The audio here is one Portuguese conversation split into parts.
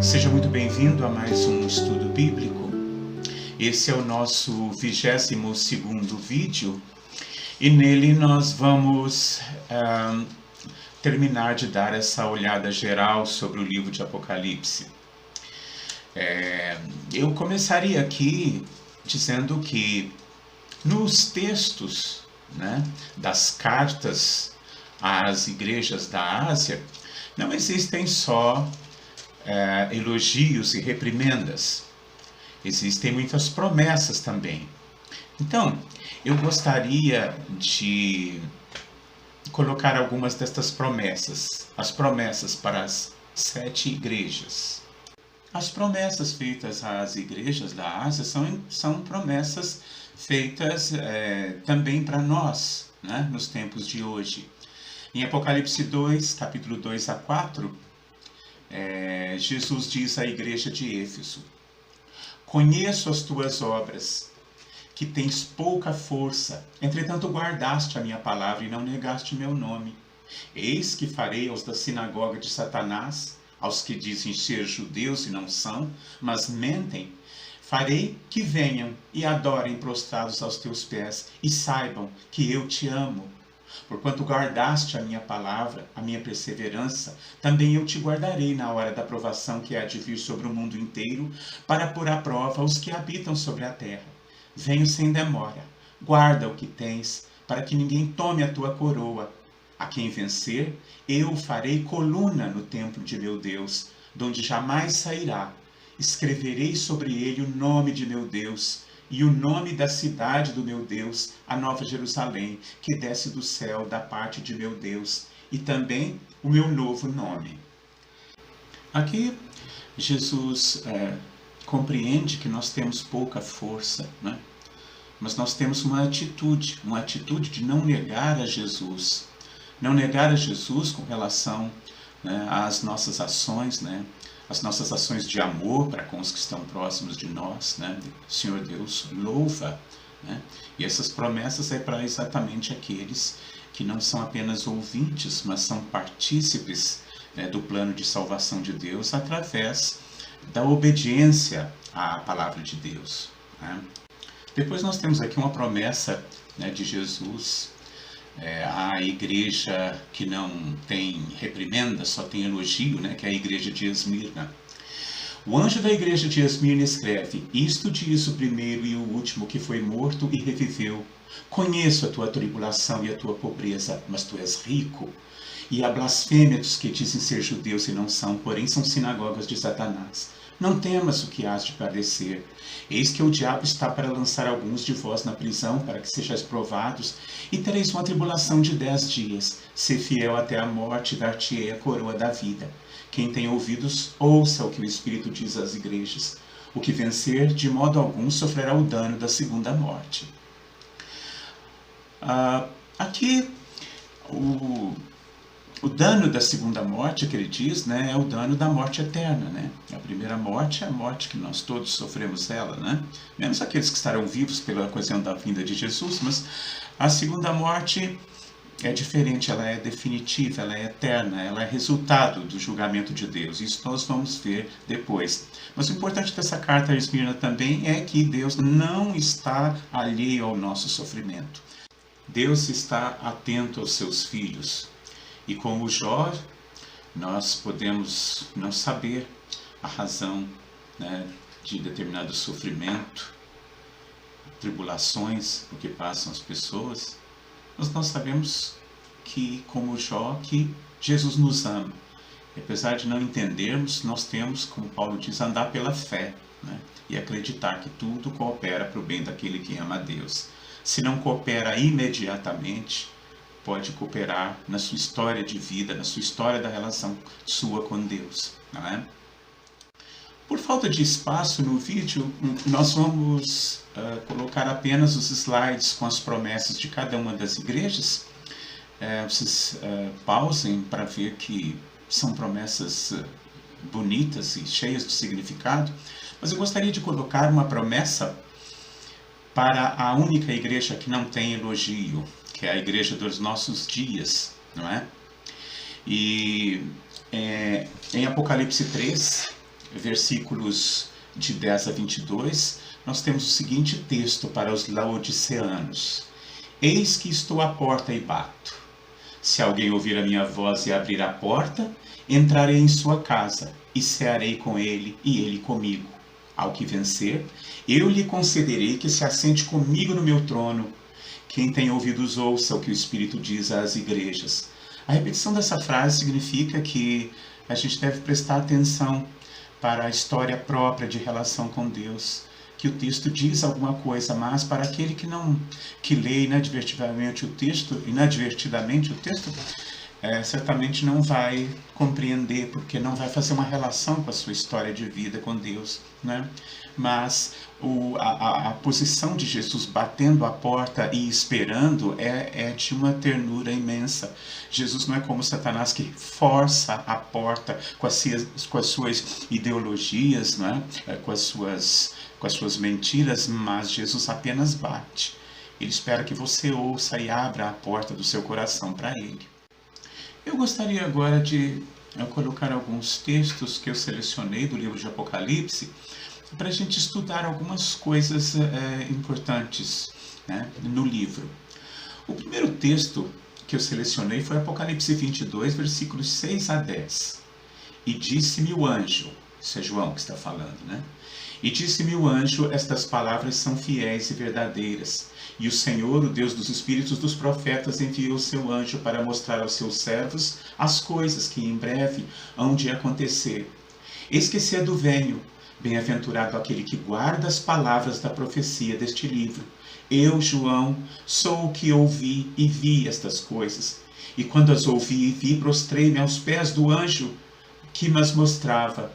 Seja muito bem-vindo a mais um estudo bíblico. Esse é o nosso 22º vídeo e nele nós vamos terminar de dar essa olhada geral sobre o livro de Apocalipse. Eu começaria aqui dizendo que nos textos, das cartas às igrejas da Ásia, não existem só elogios e reprimendas. Existem muitas promessas também. Então, eu gostaria de colocar algumas destas promessas, as promessas para as 7 igrejas. As promessas feitas às igrejas da Ásia são promessas feitas também para nós, nos tempos de hoje. Em Apocalipse 2, capítulo 2 a 4, Jesus diz à igreja de Éfeso: conheço as tuas obras, que tens pouca força, entretanto guardaste a minha palavra e não negaste meu nome. Eis que farei aos da sinagoga de Satanás, aos que dizem ser judeus e não são, mas mentem, farei que venham e adorem prostrados aos teus pés, e saibam que eu te amo. Porquanto guardaste a minha palavra, a minha perseverança, também eu te guardarei na hora da provação que há de vir sobre o mundo inteiro, para pôr à prova os que habitam sobre a terra. Venho sem demora, guarda o que tens, para que ninguém tome a tua coroa. A quem vencer, eu farei coluna no templo de meu Deus, donde jamais sairá. Escreverei sobre ele o nome de meu Deus, e o nome da cidade do meu Deus, a Nova Jerusalém, que desce do céu da parte de meu Deus, e também o meu novo nome. Aqui, Jesus compreende que nós temos pouca força, mas nós temos uma atitude de não negar a Jesus. Não negar a Jesus com relação às nossas ações, as nossas ações de amor para com os que estão próximos de nós, O Senhor Deus louva, E essas promessas é para exatamente aqueles que não são apenas ouvintes, mas são partícipes do plano de salvação de Deus através da obediência à palavra de Deus. Depois nós temos aqui uma promessa de Jesus à igreja que não tem reprimenda, só tem elogio, que é a igreja de Esmirna. O anjo da igreja de Esmirna escreve: isto diz o primeiro e o último que foi morto e reviveu. Conheço a tua tribulação e a tua pobreza, mas tu és rico. E a blasfêmia dos que dizem ser judeus e não são, porém são sinagogas de Satanás. Não temas o que hás de padecer. Eis que o diabo está para lançar alguns de vós na prisão, para que sejais provados, e tereis uma tribulação de 10 dias. Sê fiel até a morte, dar-te-ei a coroa da vida. Quem tem ouvidos, ouça o que o Espírito diz às igrejas. O que vencer, de modo algum, sofrerá o dano da segunda morte. Aqui, o dano da segunda morte, que ele diz, é o dano da morte eterna, A primeira morte é a morte que nós todos sofremos ela, Menos aqueles que estarão vivos pela ocasião da vinda de Jesus, mas a segunda morte é diferente, ela é definitiva, ela é eterna, ela é resultado do julgamento de Deus. Isso nós vamos ver depois. Mas o importante dessa carta a Esmirna também é que Deus não está alheio ao nosso sofrimento. Deus está atento aos seus filhos. E como Jó, nós podemos não saber a razão de determinado sofrimento, tribulações, o que passam as pessoas, mas nós sabemos que, como Jó, que Jesus nos ama. E apesar de não entendermos, nós temos, como Paulo diz, andar pela fé, e acreditar que tudo coopera para o bem daquele que ama a Deus. Se não coopera imediatamente, pode cooperar na sua história de vida, na sua história da relação sua com Deus, Por falta de espaço no vídeo, nós vamos colocar apenas os slides com as promessas de cada uma das igrejas. Vocês pausem para ver que são promessas bonitas e cheias de significado, mas eu gostaria de colocar uma promessa para a única igreja que não tem elogio, que é a igreja dos nossos dias, E em Apocalipse 3, versículos de 10 a 22, nós temos o seguinte texto para os laodiceanos: Eis que estou à porta e bato. Se alguém ouvir a minha voz e abrir a porta, entrarei em sua casa e cearei com ele e ele comigo. Ao que vencer, eu lhe concederei que se assente comigo no meu trono. Quem tem ouvidos ouça o que o Espírito diz às igrejas. A repetição dessa frase significa que a gente deve prestar atenção para a história própria de relação com Deus, que o texto diz alguma coisa, mas para aquele que lê inadvertidamente o texto, certamente não vai compreender, porque não vai fazer uma relação com a sua história de vida com Deus, né? Mas a posição de Jesus batendo a porta e esperando é de uma ternura imensa. Jesus não é como Satanás, que força a porta com as suas ideologias, né? com as suas mentiras, mas Jesus apenas bate. Ele espera que você ouça e abra a porta do seu coração para Ele. Eu gostaria agora de colocar alguns textos que eu selecionei do livro de Apocalipse para a gente estudar algumas coisas importantes, né, no livro. O primeiro texto que eu selecionei foi Apocalipse 22, versículos 6 a 10. E disse-me o anjo, isso é João que está falando, né? E disse-me o anjo, estas palavras são fiéis e verdadeiras. E o Senhor, o Deus dos espíritos dos profetas, enviou o seu anjo para mostrar aos seus servos as coisas que em breve hão de acontecer. Eis que cedo venho, bem-aventurado aquele que guarda as palavras da profecia deste livro. Eu, João, sou o que ouvi e vi estas coisas. E quando as ouvi e vi, prostrei-me aos pés do anjo que mas mostrava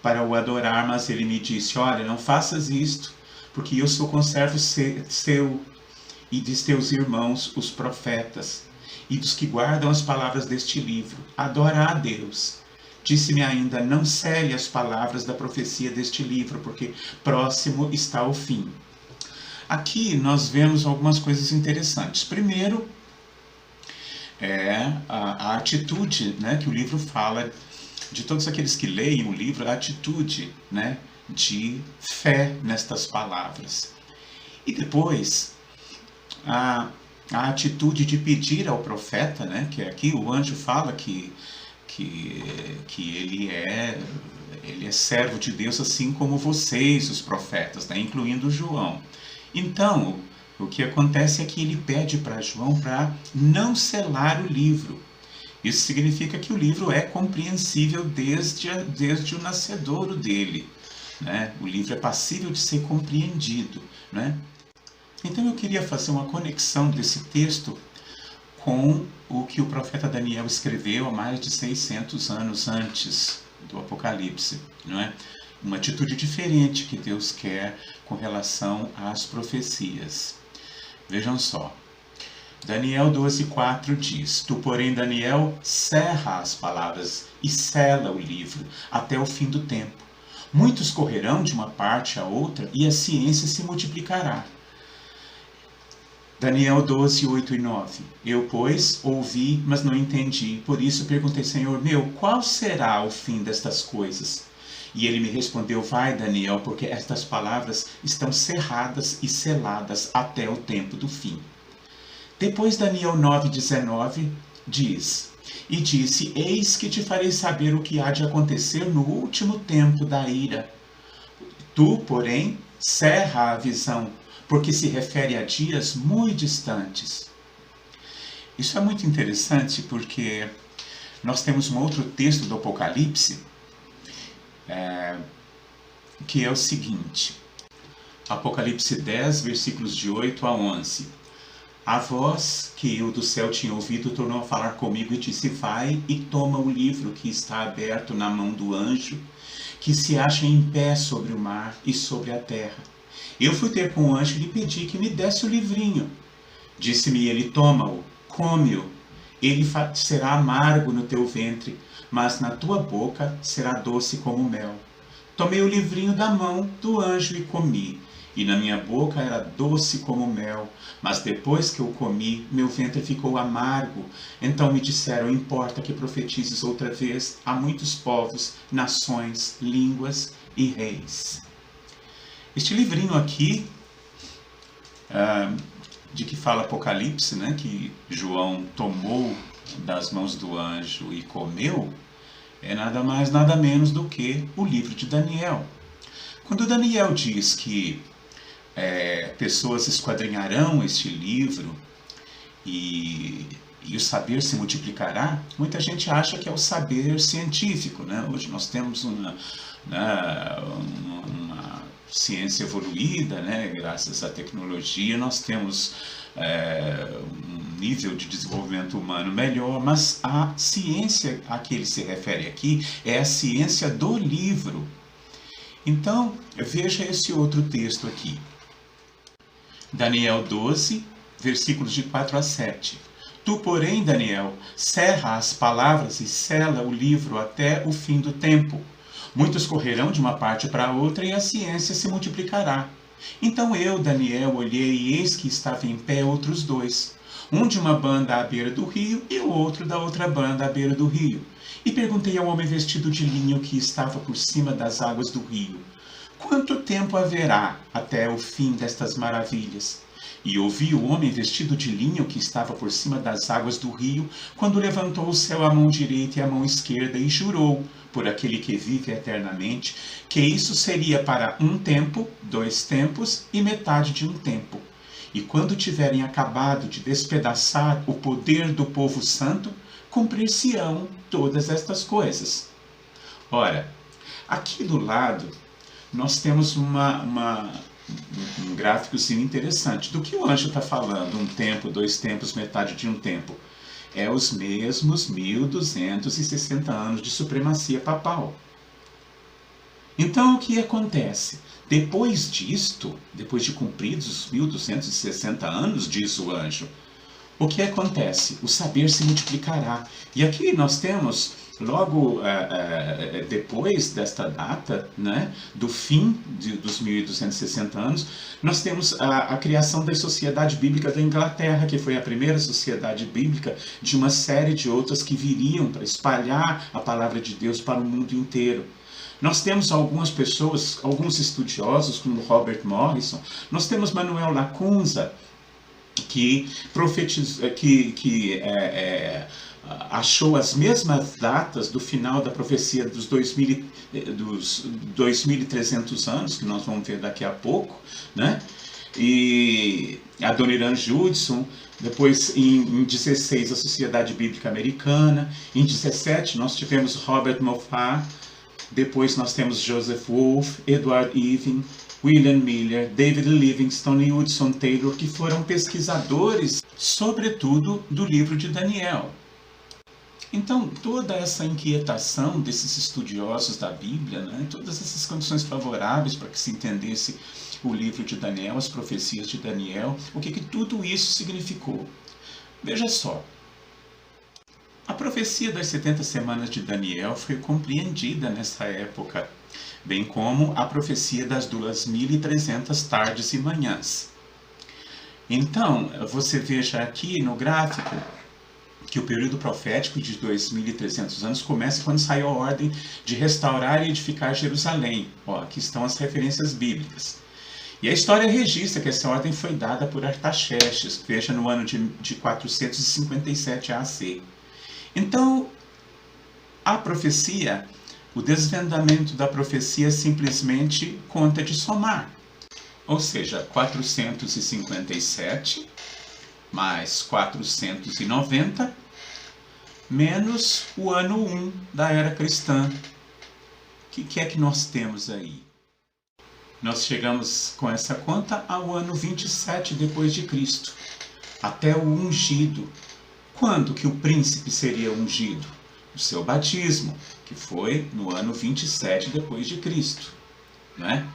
para o adorar, mas ele me disse: olha, não faças isto, porque eu sou conservo seu e dos teus irmãos, os profetas, e dos que guardam as palavras deste livro. Adora a Deus. Disse-me ainda: não cele as palavras da profecia deste livro, porque próximo está o fim. Aqui nós vemos algumas coisas interessantes. Primeiro, a atitude, né, que o livro fala de todos aqueles que leem o livro, a atitude, né, de fé nestas palavras. E depois, a atitude de pedir ao profeta, né, que aqui o anjo fala que ele é servo de Deus assim como vocês, os profetas, né, incluindo João. Então, o que acontece é que ele pede para João para não selar o livro. Isso significa que o livro é compreensível desde o nascedouro dele, né? O livro é passível de ser compreendido, né? Então eu queria fazer uma conexão desse texto com o que o profeta Daniel escreveu há mais de 600 anos antes do Apocalipse, não é? Uma atitude diferente que Deus quer com relação às profecias. Vejam só. Daniel 12:4 diz: Tu, porém, Daniel, cerra as palavras e sela o livro até o fim do tempo. Muitos correrão de uma parte a outra e a ciência se multiplicará. Daniel 12:8 e 9. Eu, pois, ouvi, mas não entendi. Por isso perguntei: Senhor meu, qual será o fim destas coisas? E ele me respondeu: Vai, Daniel, porque estas palavras estão cerradas e seladas até o tempo do fim. Depois Daniel 9:19 diz: E disse: Eis que te farei saber o que há de acontecer no último tempo da ira. Tu, porém, cerra a visão, porque se refere a dias muito distantes. Isso é muito interessante porque nós temos um outro texto do Apocalipse, que é o seguinte. Apocalipse 10, versículos de 8 a 11. A voz que eu do céu tinha ouvido tornou a falar comigo e disse: Vai e toma o livro que está aberto na mão do anjo, que se acha em pé sobre o mar e sobre a terra. Eu fui ter com o anjo e lhe pedi que me desse o livrinho. Disse-me ele: Toma-o, come-o. Ele será amargo no teu ventre, mas na tua boca será doce como mel. Tomei o livrinho da mão do anjo e comi. e na minha boca era doce como mel, mas depois que eu comi, meu ventre ficou amargo. Então me disseram, importa que profetizes outra vez a muitos povos, nações, línguas e reis. Este livrinho aqui, de que fala Apocalipse, né, que João tomou das mãos do anjo e comeu, é nada mais, nada menos do que o livro de Daniel. Quando Daniel diz que pessoas esquadrinharão este livro e o saber se multiplicará, muita gente acha que é o saber científico, né? Hoje nós temos uma ciência evoluída, né? Graças à tecnologia nós temos um nível de desenvolvimento humano melhor, mas a ciência a que ele se refere aqui é a ciência do livro. Então, veja esse outro texto aqui. Daniel 12, versículos de 4 a 7. Tu, porém, Daniel, cerra as palavras e sela o livro até o fim do tempo. Muitos correrão de uma parte para outra e a ciência se multiplicará. Então eu, Daniel, olhei e eis que estava em pé outros dois, um de uma banda à beira do rio e o outro da outra banda à beira do rio. E perguntei ao homem vestido de linho que estava por cima das águas do rio, quanto tempo haverá até o fim destas maravilhas? E ouvi o homem vestido de linho que estava por cima das águas do rio, quando levantou o céu a mão direita e a mão esquerda e jurou, por aquele que vive eternamente, que isso seria para um tempo, 2 tempos e metade de um tempo. E quando tiverem acabado de despedaçar o poder do povo santo, cumprir-se-ão todas estas coisas. Ora, aqui do lado nós temos um gráficozinho interessante. Do que o anjo está falando? 1 tempo, 2 tempos, metade de um tempo. É os mesmos 1260 anos de supremacia papal. Então o que acontece? Depois disto, depois de cumpridos os 1260 anos, diz o anjo, o que acontece? O saber se multiplicará. E aqui nós temos, logo depois desta data, né, do fim dos 1260 anos, nós temos a criação da Sociedade Bíblica da Inglaterra, que foi a primeira sociedade bíblica de uma série de outras que viriam para espalhar a palavra de Deus para o mundo inteiro. Nós temos algumas pessoas, alguns estudiosos, como Robert Morrison, nós temos Manuel Lacunza, que achou as mesmas datas do final da profecia dos 2.300 anos, que nós vamos ver daqui a pouco, né? E a Adoniram Judson, depois em 16 a Sociedade Bíblica Americana, em 17 nós tivemos Robert Moffat, depois nós temos Joseph Wolff, Edward Even, William Miller, David Livingstone e Hudson Taylor, que foram pesquisadores, sobretudo, do livro de Daniel. Então, toda essa inquietação desses estudiosos da Bíblia, né, todas essas condições favoráveis para que se entendesse o livro de Daniel, as profecias de Daniel, o que tudo isso significou? Veja só. A profecia das 70 semanas de Daniel foi compreendida nessa época, bem como a profecia das 2.300 tardes e manhãs. Então, você veja aqui no gráfico que o período profético de 2.300 anos começa quando saiu a ordem de restaurar e edificar Jerusalém. Aqui estão as referências bíblicas. E a história registra que essa ordem foi dada por Artaxerxes, veja no ano de 457 AC. Então, a profecia, o desvendamento da profecia simplesmente conta de somar. Ou seja, 457 mais 490 menos o ano 1 da era cristã. O que é que nós temos aí? Nós chegamos com essa conta ao ano 27 depois de Cristo, até o ungido. Quando que o príncipe seria ungido? O seu batismo, que foi no ano 27 depois de Cristo, né?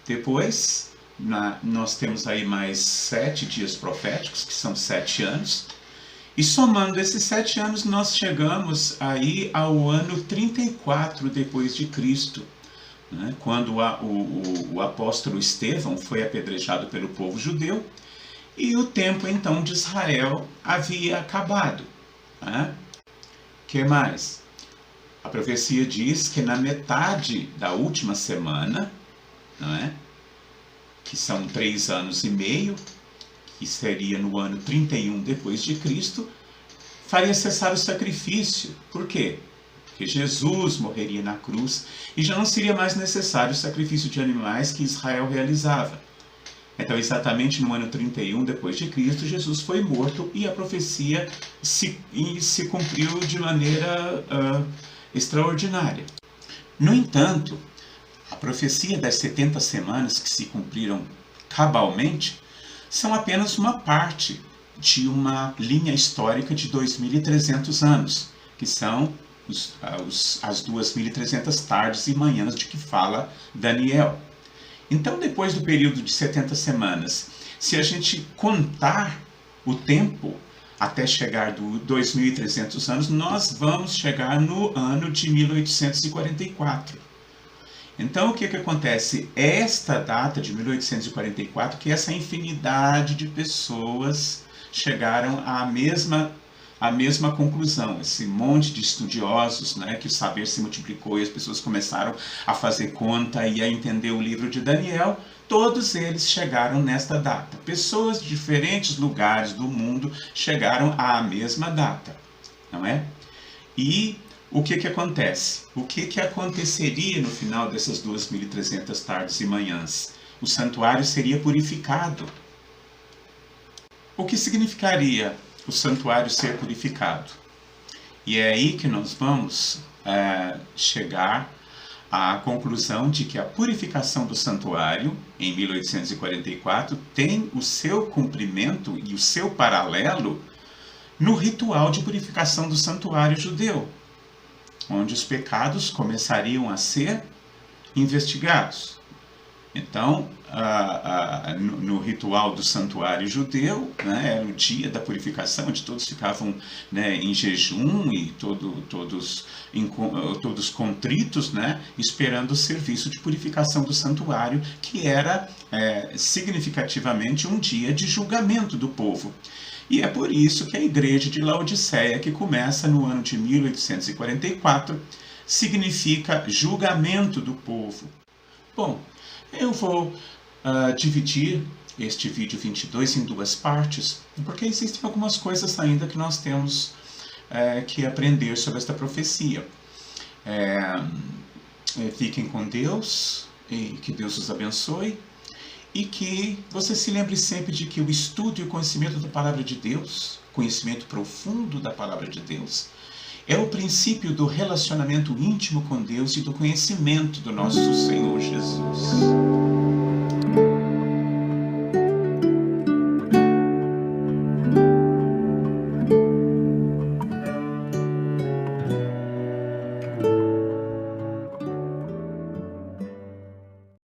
Depois, nós temos aí mais 7 dias proféticos, que são 7 anos, e somando esses 7 anos, nós chegamos aí ao ano 34 depois de Cristo, né, quando o apóstolo Estevão foi apedrejado pelo povo judeu, e o tempo então de Israel havia acabado. Né? Que mais? A profecia diz que na metade da última semana, não é? Que são 3 anos e meio, que seria no ano 31 depois de Cristo, faria cessar o sacrifício. Por quê? Porque Jesus morreria na cruz e já não seria mais necessário o sacrifício de animais que Israel realizava. Então, exatamente no ano 31 depois de Cristo, Jesus foi morto e a profecia se cumpriu de maneira extraordinária. No entanto, a profecia das 70 semanas que se cumpriram cabalmente são apenas uma parte de uma linha histórica de 2.300 anos, que são as 2.300 tardes e manhãs de que fala Daniel. Então, depois do período de 70 semanas, se a gente contar o tempo até chegar dos 2.300 anos, nós vamos chegar no ano de 1844. Então, o que acontece? Esta data de 1844, que essa infinidade de pessoas chegaram à mesma conclusão. Esse monte de estudiosos, né, que o saber se multiplicou e as pessoas começaram a fazer conta e a entender o livro de Daniel, todos eles chegaram nesta data. Pessoas de diferentes lugares do mundo chegaram à mesma data, não é? E o que acontece? O que aconteceria no final dessas 2.300 tardes e manhãs? O santuário seria purificado. O que significaria o santuário ser purificado? E é aí que nós vamos chegar à conclusão de que a purificação do santuário, em 1844, tem o seu cumprimento e o seu paralelo no ritual de purificação do santuário judeu, onde os pecados começariam a ser investigados. Então, no ritual do santuário judeu, né, era o dia da purificação, onde todos ficavam, né, em jejum e todos contritos, né, esperando o serviço de purificação do santuário, que era significativamente um dia de julgamento do povo. E é por isso que a igreja de Laodiceia, que começa no ano de 1844, significa julgamento do povo. Bom, eu vou dividir este vídeo 22 em 2 partes, porque existem algumas coisas ainda que nós temos que aprender sobre esta profecia. Fiquem com Deus, e que Deus os abençoe, e que você se lembre sempre de que o estudo e o conhecimento da Palavra de Deus, conhecimento profundo da Palavra de Deus, é o princípio do relacionamento íntimo com Deus e do conhecimento do nosso Senhor Jesus.